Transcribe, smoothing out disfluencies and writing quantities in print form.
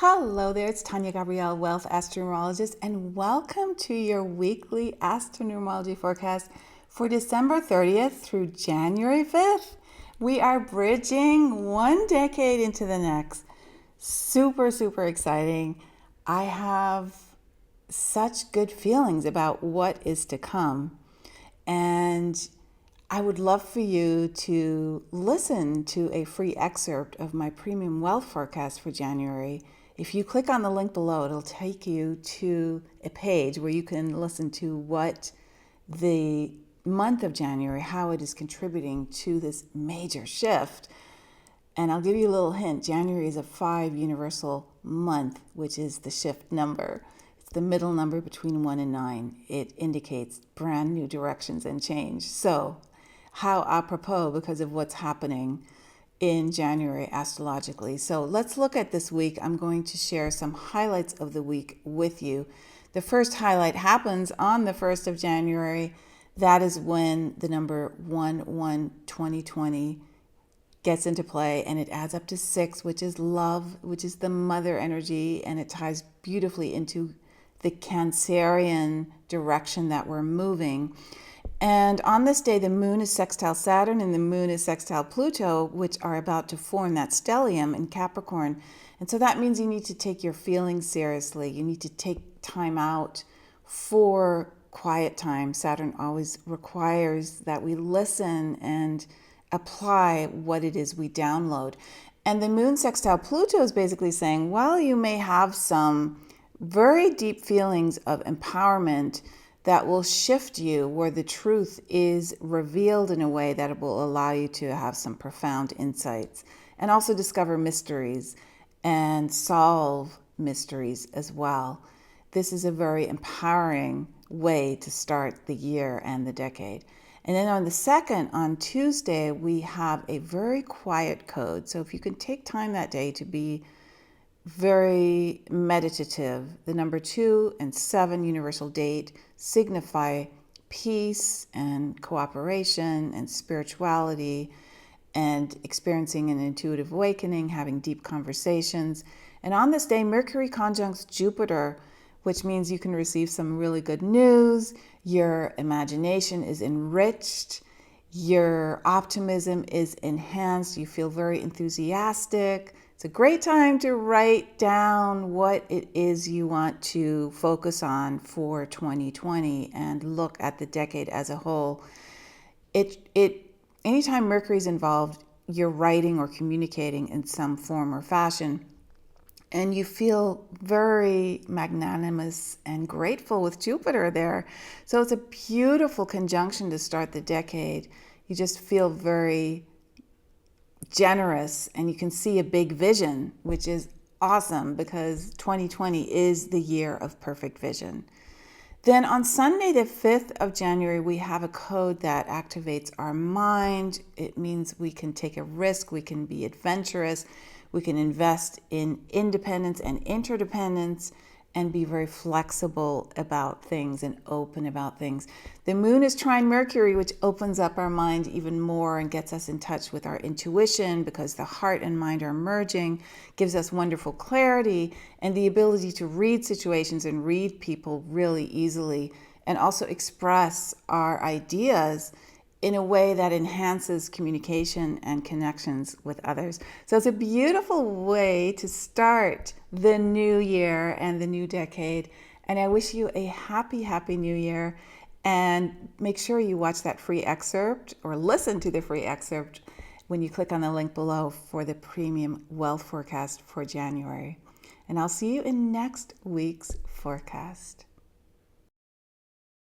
Hello there, it's Tania Gabrielle, Wealth Astronumerologist, and welcome to your weekly Astronumerology forecast for December 30th through January 5th. We are bridging one decade into the next. Super, super exciting. I have such good feelings about what is to come, and I would love for you to listen to a free excerpt of my premium wealth forecast for January. If you click on the link below, it'll take you to a page where you can listen to what the month of January, how it is contributing to this major shift. And I'll give you a little hint. January is a 5 universal month, which is the shift number. It's the middle number between 1 and 9. It indicates brand new directions and change. So, how apropos because of what's happening in January astrologically. So let's look at this week. I'm going to share some highlights of the week with you. The first highlight happens on the 1st of January. That is when the number 1/1/2020 gets into play, and it adds up to 6, which is love, which is the mother energy, and it ties beautifully into the Cancerian direction that we're moving. And on this day, the moon is sextile Saturn and the moon is sextile Pluto, which are about to form that stellium in Capricorn. And so that means you need to take your feelings seriously. You need to take time out for quiet time. Saturn always requires that we listen and apply what it is we download. And the moon sextile Pluto is basically saying, while you may have some very deep feelings of empowerment that will shift you, where the truth is revealed in a way that it will allow you to have some profound insights and also discover mysteries and solve mysteries as well. This is a very empowering way to start the year and the decade. And then on the 2nd, on Tuesday, we have a very quiet code. So if you can take time that day to be very meditative. The number 2 and 7 universal date signify peace and cooperation and spirituality and experiencing an intuitive awakening, having deep conversations. And on this day, Mercury conjuncts Jupiter, which means you can receive some really good news. Your imagination is enriched. Your optimism is enhanced. You feel very enthusiastic. It's a great time to write down what it is you want to focus on for 2020 and look at the decade as a whole. Anytime Mercury's involved, you're writing or communicating in some form or fashion, and you feel very magnanimous and grateful with Jupiter there. So it's a beautiful conjunction to start the decade. You just feel very generous, and you can see a big vision, which is awesome because 2020 is the year of perfect vision. Then on Sunday, the 5th of January, we have a code that activates our mind. It means we can take a risk, we can be adventurous, we can invest in independence and interdependence, and be very flexible about things and open about things. The moon is trine Mercury, which opens up our mind even more and gets us in touch with our intuition because the heart and mind are merging, gives us wonderful clarity and the ability to read situations and read people really easily, and also express our ideas in a way that enhances communication and connections with others. So it's a beautiful way to start the new year and the new decade. And I wish you a happy, happy new year. And make sure you watch that free excerpt or listen to the free excerpt when you click on the link below for the premium wealth forecast for January. And I'll see you in next week's forecast.